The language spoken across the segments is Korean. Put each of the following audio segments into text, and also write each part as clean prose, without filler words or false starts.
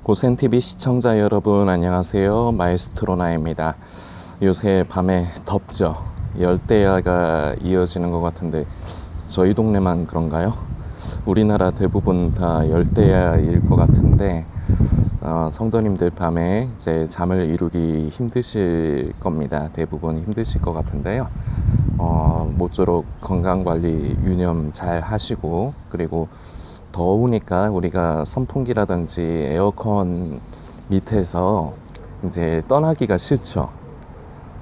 고센TV 시청자 여러분 안녕하세요. 마에스트로나입니다. 요새 밤에 덥죠. 열대야가 이어지는 것 같은데 저희 동네만 그런가요? 우리나라 대부분 다 열대야일 것 같은데 성도님들 밤에 이제 잠을 이루기 힘드실 겁니다. 대부분 힘드실 것 같은데요. 모쪼록 건강관리 유념 잘 하시고, 그리고 더우니까 우리가 선풍기라든지 에어컨 밑에서 이제 떠나기가 싫죠.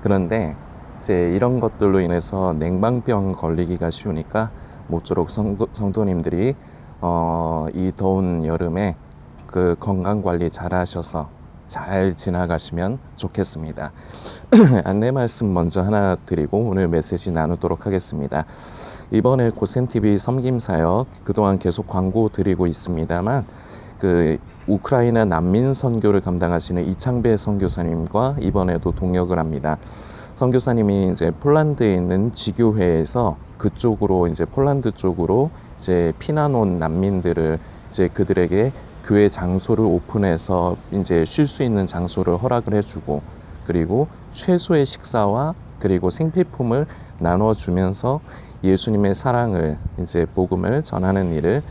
그런데 이제 이런 것들로 인해서 냉방병 걸리기가 쉬우니까 모쪼록 성도님들이 이 더운 여름에 그 건강 관리 잘 하셔서 잘 지나가시면 좋겠습니다. 안내 말씀 먼저 하나 드리고 오늘 메시지 나누도록 하겠습니다. 이번에 고센TV 섬김사역 그동안 계속 광고 드리고 있습니다만 그 우크라이나 난민 선교를 감당하시는 이창배 선교사님과 이번에도 동역을 합니다. 선교사님이 이제 폴란드에 있는 지교회에서 그쪽으로 이제 폴란드 쪽으로 이제 피난 온 난민들을 이제 그들에게 교회 장소를 오픈해서 이제 쉴 수 있는 장소를 허락을 해주고, 그리고 최소의 식사와 그리고 생필품을 나눠주면서 예수님의 사랑을 이제 복음을 전하는 일을,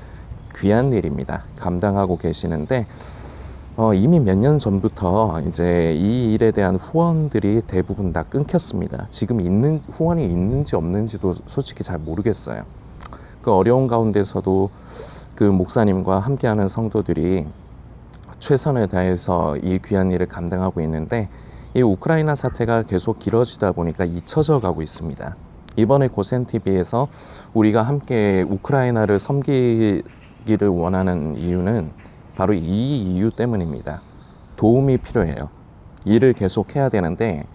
귀한 일입니다, 감당하고 계시는데 이미 몇 년 전부터 이제 이 일에 대한 후원들이 대부분 다 끊겼습니다. 지금 후원이 있는지 없는지도 솔직히 잘 모르겠어요. 그 어려운 가운데서도 그 목사님과 함께하는 성도들이 최선을 다해서 이 귀한 일을 감당하고 있는데, 이 우크라이나 사태가 계속 길어지다 보니까 잊혀져 가고 있습니다. 이번에 고센TV에서 우리가 함께 우크라이나를 섬기기를 원하는 이유는 바로 이 이유 때문입니다. 도움이 필요해요. 일을 계속 해야 되는데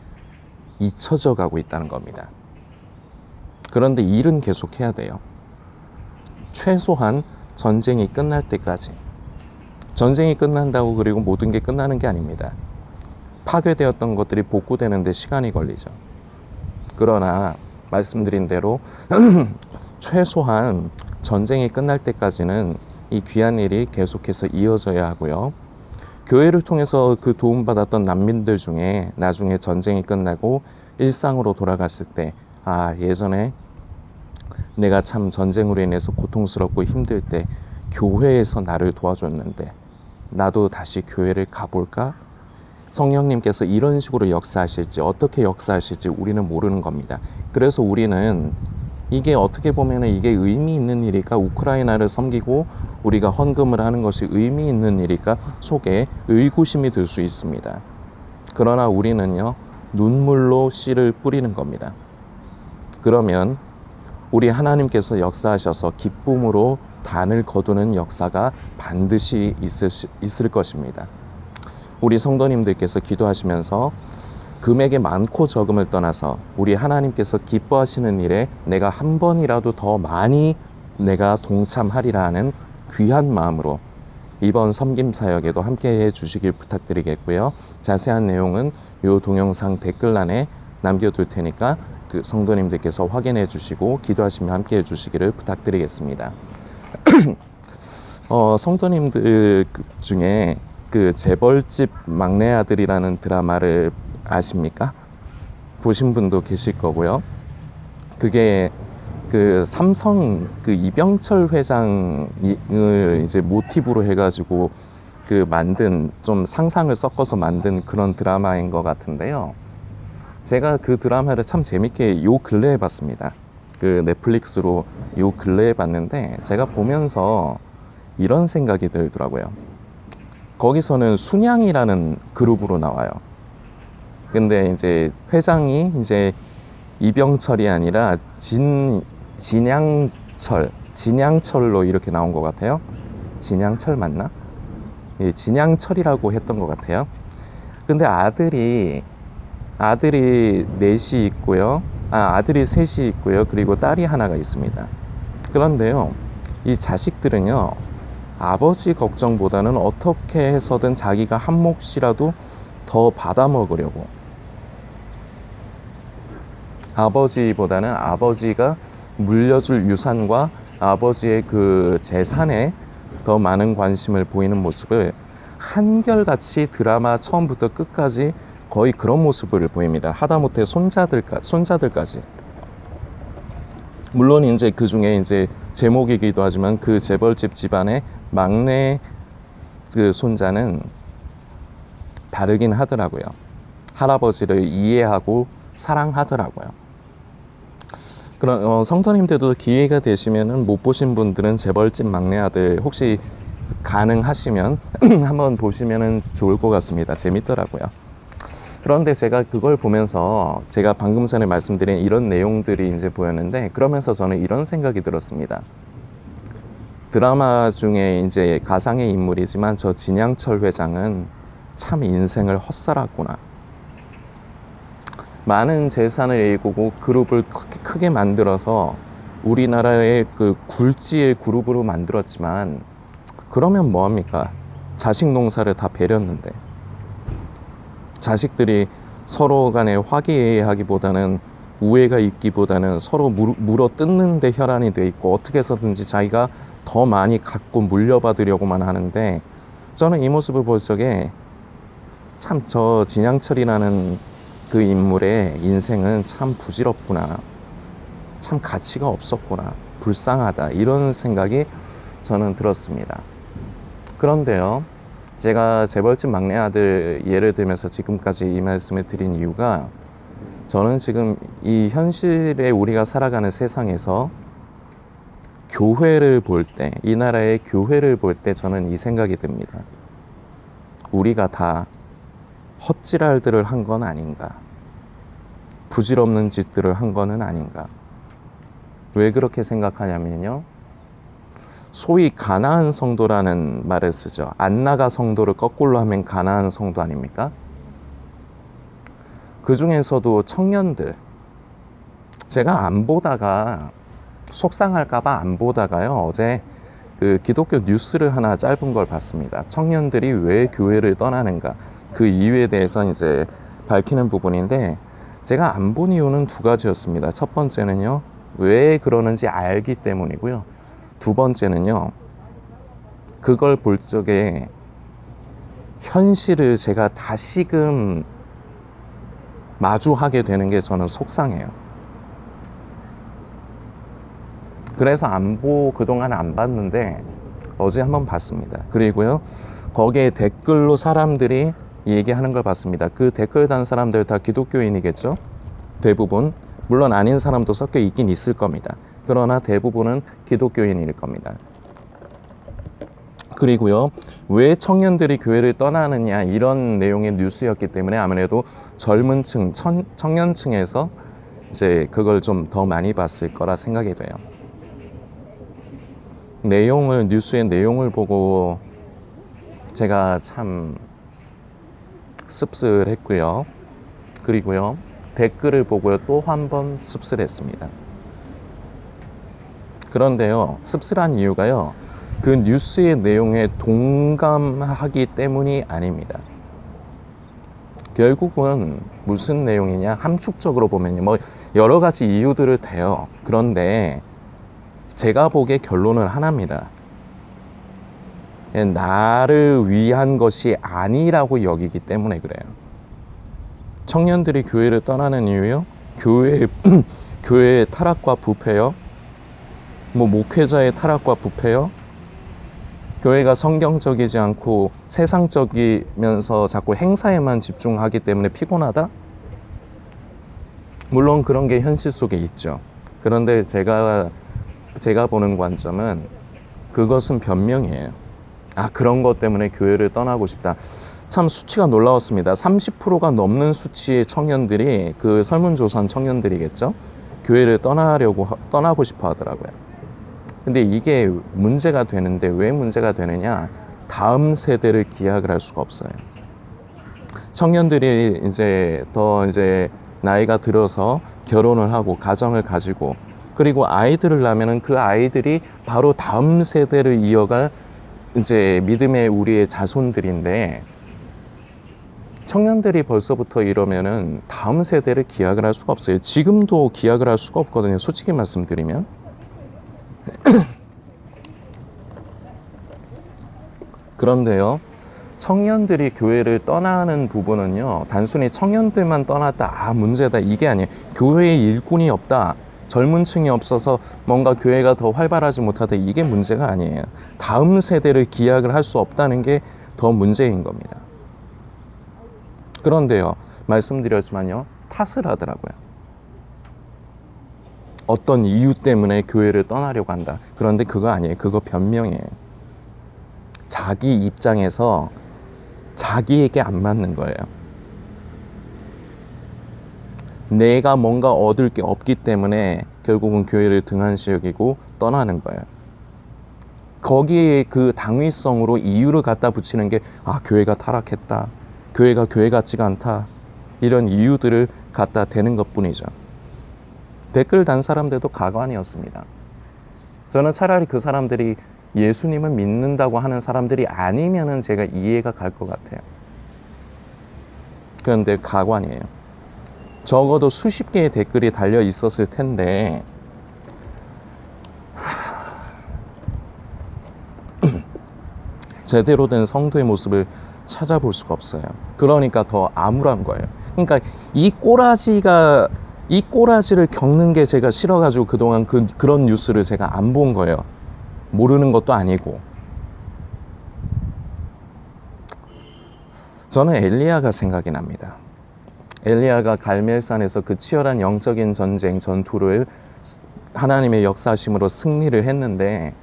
잊혀져 가고 있다는 겁니다. 그런데 일은 계속 해야 돼요. 최소한 전쟁이 끝날 때까지. 전쟁이 끝난다고 그리고 모든 게 끝나는 게 아닙니다. 파괴되었던 것들이 복구되는데 시간이 걸리죠. 그러나 말씀드린 대로 최소한 전쟁이 끝날 때까지는 이 귀한 일이 계속해서 이어져야 하고요. 교회를 통해서 그 도움받았던 난민들 중에 나중에 전쟁이 끝나고 일상으로 돌아갔을 때, 예전에 내가 참 전쟁으로 인해서 고통스럽고 힘들 때 교회에서 나를 도와줬는데 나도 다시 교회를 가볼까? 성령님께서 이런 식으로 역사하실지, 어떻게 역사하실지 우리는 모르는 겁니다. 그래서 우리는 이게 어떻게 보면 이게 의미 있는 일일까? 우크라이나를 섬기고 우리가 헌금을 하는 것이 의미 있는 일일까? 속에 의구심이 들 수 있습니다. 그러나 우리는요, 눈물로 씨를 뿌리는 겁니다. 그러면 우리 하나님께서 역사하셔서 기쁨으로 단을 거두는 역사가 반드시 있을 것입니다. 우리 성도님들께서 기도하시면서 금액의 많고 적음을 떠나서 우리 하나님께서 기뻐하시는 일에 내가 한 번이라도 더 많이 내가 동참하리라 하는 귀한 마음으로 이번 섬김사역에도 함께해 주시길 부탁드리겠고요. 자세한 내용은 이 동영상 댓글란에 남겨둘 테니까 그 성도님들께서 확인해 주시고 기도하시며 함께해 주시기를 부탁드리겠습니다. 성도님들 중에 그 재벌집 막내 아들이라는 드라마를 아십니까? 보신 분도 계실 거고요. 그게 그 삼성 그 이병철 회장을 이제 모티브로 해가지고 그 만든, 좀 상상을 섞어서 만든 그런 드라마인 것 같은데요. 제가 그 드라마를 참 재밌게 요 근래에 봤습니다. 그 넷플릭스로 요 근래에 봤는데 제가 보면서 이런 생각이 들더라고요. 거기서는 순양이라는 그룹으로 나와요. 근데 이제 회장이 이제 이병철이 아니라 진양철로 이렇게 나온 것 같아요. 진양철 맞나? 예, 진양철이라고 했던 것 같아요. 근데 아들이 넷이 있고요. 아들이 셋이 있고요. 그리고 딸이 하나가 있습니다. 그런데요, 이 자식들은요, 아버지 걱정보다는 어떻게 해서든 자기가 한 몫이라도 더 받아 먹으려고, 아버지보다는 아버지가 물려줄 유산과 아버지의 그 재산에 더 많은 관심을 보이는 모습을 한결같이 드라마 처음부터 끝까지 거의 그런 모습을 보입니다. 하다못해 손자들까지. 물론 이제 그 중에 이제 제목이기도 하지만 그 재벌집 집안의 막내 그 손자는 다르긴 하더라고요. 할아버지를 이해하고 사랑하더라고요. 그런 성도님들도 기회가 되시면은 못 보신 분들은 재벌집 막내 아들 혹시 가능하시면 한번 보시면은 좋을 것 같습니다. 재밌더라고요. 그런데 제가 그걸 보면서 제가 방금 전에 말씀드린 이런 내용들이 이제 보였는데, 그러면서 저는 이런 생각이 들었습니다. 드라마 중에 이제 가상의 인물이지만 저 진양철 회장은 참 인생을 헛살았구나. 많은 재산을 일구고 그룹을 크게 만들어서 우리나라의 그 굴지의 그룹으로 만들었지만, 그러면 뭐합니까? 자식 농사를 다 베렸는데, 자식들이 서로 간에 화기애애하기보다는 우애가 있기보다는 서로 물어 뜯는 데 혈안이 돼 있고 어떻게 해서든지 자기가 더 많이 갖고 물려받으려고만 하는데, 저는 이 모습을 볼 적에 참 저 진양철이라는 그 인물의 인생은 참 부질없구나, 참 가치가 없었구나, 불쌍하다, 이런 생각이 저는 들었습니다. 그런데요, 제가 재벌집 막내 아들 예를 들면서 지금까지 이 말씀을 드린 이유가, 저는 지금 이 현실에 우리가 살아가는 세상에서 교회를 볼 때, 이 나라의 교회를 볼 때 저는 이 생각이 듭니다. 우리가 다 헛지랄들을 한 건 아닌가, 부질없는 짓들을 한 거는 아닌가. 왜 그렇게 생각하냐면요, 소위 가나안 성도라는 말을 쓰죠. 안 나가 성도를 거꾸로 하면 가나안 성도 아닙니까? 그 중에서도 청년들, 제가 안 보다가 속상할까봐 안 보다가요, 어제 그 기독교 뉴스를 하나 짧은 걸 봤습니다. 청년들이 왜 교회를 떠나는가, 그 이유에 대해서 이제 밝히는 부분인데, 제가 안 본 이유는 두 가지였습니다. 첫 번째는요, 왜 그러는지 알기 때문이고요. 두 번째는요, 그걸 볼 적에 현실을 제가 다시금 마주하게 되는 게 저는 속상해요. 그래서 그동안 안 봤는데 어제 한번 봤습니다. 그리고요, 거기에 댓글로 사람들이 얘기하는 걸 봤습니다. 그 댓글 단 사람들 다 기독교인이겠죠? 대부분. 물론 아닌 사람도 섞여 있긴 있을 겁니다. 그러나 대부분은 기독교인일 겁니다. 그리고요, 왜 청년들이 교회를 떠나느냐, 이런 내용의 뉴스였기 때문에 아무래도 젊은 층, 청년층에서 이제 그걸 좀 더 많이 봤을 거라 생각이 돼요. 뉴스의 내용을 보고 제가 참 씁쓸했고요. 그리고요, 댓글을 보고요, 또 한 번 씁쓸했습니다. 그런데요, 씁쓸한 이유가요, 그 뉴스의 내용에 동감하기 때문이 아닙니다. 결국은 무슨 내용이냐, 함축적으로 보면요, 뭐 여러 가지 이유들을 대요. 그런데 제가 보기에 결론은 하나입니다. 나를 위한 것이 아니라고 여기기 때문에 그래요. 청년들이 교회를 떠나는 이유요, 교회의 타락과 부패요, 뭐 목회자의 타락과 부패요, 교회가 성경적이지 않고 세상적이면서 자꾸 행사에만 집중하기 때문에 피곤하다? 물론 그런 게 현실 속에 있죠. 그런데 제가 보는 관점은 그것은 변명이에요. 그런 것 때문에 교회를 떠나고 싶다. 참 수치가 놀라웠습니다. 30%가 넘는 수치의 청년들이, 그 설문조사한 청년들이겠죠, 교회를 떠나고 싶어 하더라고요. 근데 이게 문제가 되는데, 왜 문제가 되느냐, 다음 세대를 기약을 할 수가 없어요. 청년들이 이제 나이가 들어서 결혼을 하고 가정을 가지고, 그리고 아이들을 낳으면은 그 아이들이 바로 다음 세대를 이어갈 이제 믿음의 우리의 자손들인데, 청년들이 벌써부터 이러면은 다음 세대를 기약을 할 수가 없어요. 지금도 기약을 할 수가 없거든요, 솔직히 말씀드리면. 그런데요, 청년들이 교회를 떠나는 부분은요, 단순히 청년들만 떠났다, 문제다, 이게 아니에요. 교회에 일꾼이 없다, 젊은 층이 없어서 뭔가 교회가 더 활발하지 못하다, 이게 문제가 아니에요. 다음 세대를 기약을 할 수 없다는 게 더 문제인 겁니다. 그런데요, 말씀드렸지만요, 탓을 하더라고요. 어떤 이유 때문에 교회를 떠나려고 한다. 그런데 그거 아니에요. 그거 변명이에요. 자기 입장에서 자기에게 안 맞는 거예요. 내가 뭔가 얻을 게 없기 때문에 결국은 교회를 등한시 여기고 떠나는 거예요. 거기에 그 당위성으로 이유를 갖다 붙이는 게 교회가 타락했다, 교회가 교회 같지가 않다, 이런 이유들을 갖다 대는 것뿐이죠. 댓글 단 사람들도 가관이었습니다. 저는 차라리 그 사람들이 예수님을 믿는다고 하는 사람들이 아니면은 제가 이해가 갈 것 같아요. 그런데 가관이에요. 적어도 수십 개의 댓글이 달려 있었을 텐데 제대로 된 성도의 모습을 찾아볼 수가 없어요. 그러니까 더 암울한 거예요. 그러니까 이 꼬라지를 겪는 게 제가 싫어가지고 그동안 그런 뉴스를 제가 안 본 거예요. 모르는 것도 아니고. 저는 엘리야가 생각이 납니다. 엘리야가 갈멜산에서 그 치열한 영적인 전투를 하나님의 역사심으로 승리를 했는데,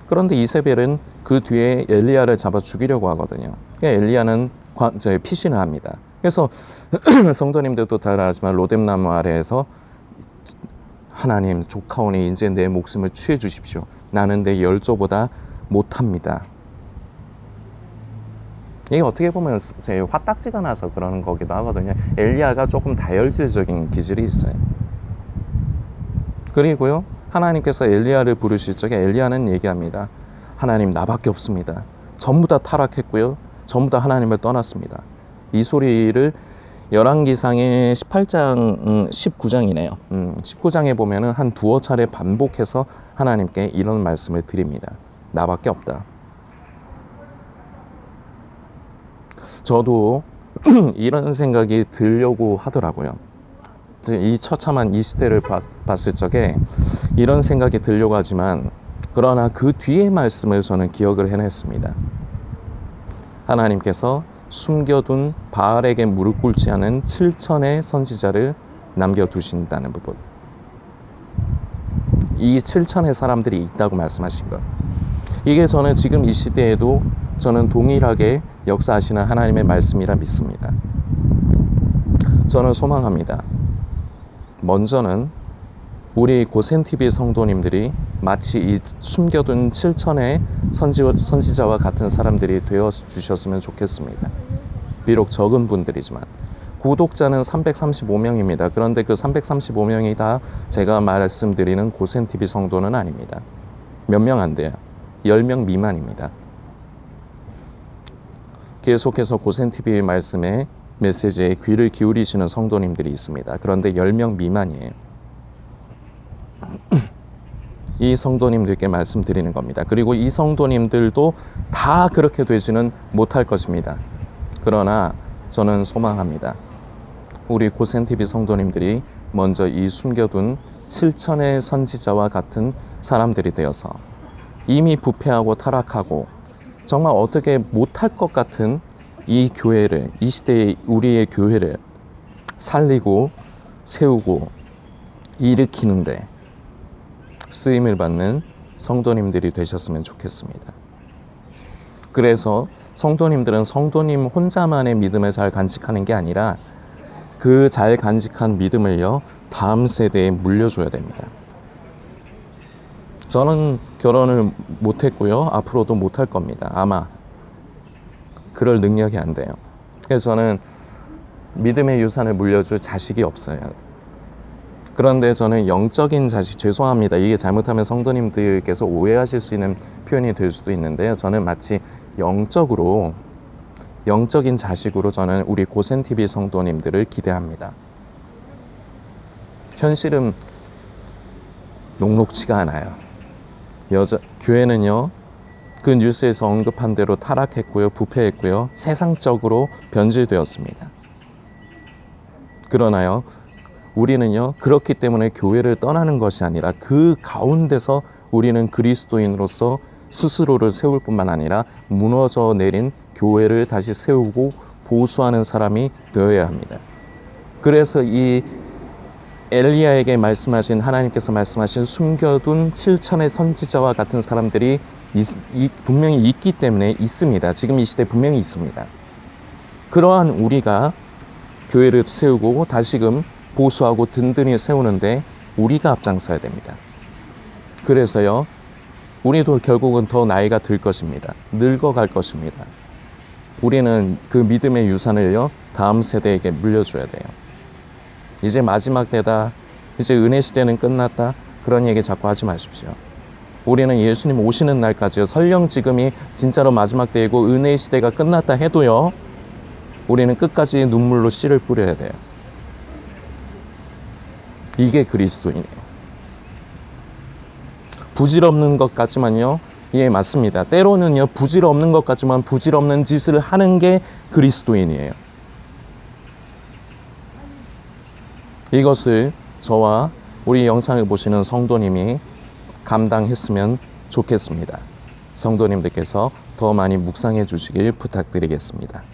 그런데 이세벨은 그 뒤에 엘리야를 잡아 죽이려고 하거든요. 엘리야는 피신을 합니다. 그래서 성도님들도 잘 알지만 로뎀나무 아래에서 하나님, 조카오니 이제 내 목숨을 취해 주십시오. 나는 내 열조보다 못합니다. 이게 어떻게 보면 제 화딱지가 나서 그러는 거기도 하거든요. 엘리야가 조금 다혈질적인 기질이 있어요. 그리고요, 하나님께서 엘리야를 부르실 적에 엘리야는 얘기합니다. 하나님, 나밖에 없습니다. 전부 다 타락했고요, 전부 다 하나님을 떠났습니다. 이 소리를 열왕기상의 18장, 19장이네요. 19장에 보면은 한 두어 차례 반복해서 하나님께 이런 말씀을 드립니다. 나밖에 없다. 저도 이런 생각이 들려고 하더라고요. 이 처참한 이 시대를 봤을 적에 이런 생각이 들려고 하지만, 그러나 그 뒤의 말씀을 저는 기억을 해냈습니다. 하나님께서 숨겨둔 바알에게 무릎 꿇지 않은 7천의 선지자를 남겨두신다는 부분, 이 7천의 사람들이 있다고 말씀하신 것, 이게 저는 지금 이 시대에도 저는 동일하게 역사하시는 하나님의 말씀이라 믿습니다. 저는 소망합니다. 먼저는 우리 고센TV 성도님들이 마치 이 숨겨둔 7천의 선지자와 같은 사람들이 되어주셨으면 좋겠습니다. 비록 적은 분들이지만 구독자는 335명입니다. 그런데 그 335명이 다 제가 말씀드리는 고센TV 성도는 아닙니다. 몇 명 안 돼요. 10명 미만입니다. 계속해서 고센TV 말씀에 메시지에 귀를 기울이시는 성도님들이 있습니다. 그런데 10명 미만이에요. 이 성도님들께 말씀드리는 겁니다. 그리고 이 성도님들도 다 그렇게 되지는 못할 것입니다. 그러나 저는 소망합니다. 우리 고센TV 성도님들이 먼저 이 숨겨둔 7천의 선지자와 같은 사람들이 되어서 이미 부패하고 타락하고 정말 어떻게 못할 것 같은 이 교회를, 이 시대의 우리의 교회를 살리고 세우고 일으키는데 쓰임을 받는 성도님들이 되셨으면 좋겠습니다. 그래서 성도님들은 성도님 혼자만의 믿음을 잘 간직하는 게 아니라 그 잘 간직한 믿음을요, 다음 세대에 물려줘야 됩니다. 저는 결혼을 못했고요, 앞으로도 못할 겁니다. 아마 그럴 능력이 안 돼요. 그래서 저는 믿음의 유산을 물려줄 자식이 없어요. 그런데 저는 영적인 자식, 죄송합니다. 이게 잘못하면 성도님들께서 오해하실 수 있는 표현이 될 수도 있는데요. 저는 마치 영적인 자식으로 저는 우리 고센TV 성도님들을 기대합니다. 현실은 녹록치가 않아요. 교회는요, 그 뉴스에서 언급한 대로 타락했고요, 부패했고요, 세상적으로 변질되었습니다. 그러나요, 우리는요, 그렇기 때문에 교회를 떠나는 것이 아니라 그 가운데서 우리는 그리스도인으로서 스스로를 세울 뿐만 아니라 무너져 내린 교회를 다시 세우고 보수하는 사람이 되어야 합니다. 그래서 이 엘리야에게 말씀하신, 하나님께서 말씀하신 숨겨둔 7천의 선지자와 같은 사람들이 분명히 있기 때문에 있습니다. 지금 이 시대에 분명히 있습니다. 그러한 우리가 교회를 세우고 다시금 보수하고 든든히 세우는데 우리가 앞장서야 됩니다. 그래서요, 우리도 결국은 더 나이가 들 것입니다. 늙어갈 것입니다. 우리는 그 믿음의 유산을요, 다음 세대에게 물려줘야 돼요. 이제 마지막 때다, 이제 은혜 시대는 끝났다, 그런 얘기 자꾸 하지 마십시오. 우리는 예수님 오시는 날까지요, 설령 지금이 진짜로 마지막 때이고 은혜 시대가 끝났다 해도요, 우리는 끝까지 눈물로 씨를 뿌려야 돼요. 이게 그리스도인이에요. 부질없는 것 같지만요, 예, 맞습니다. 때로는요, 부질없는 것 같지만 부질없는 짓을 하는 게 그리스도인이에요. 이것을 저와 우리 영상을 보시는 성도님이 감당했으면 좋겠습니다. 성도님들께서 더 많이 묵상해 주시길 부탁드리겠습니다.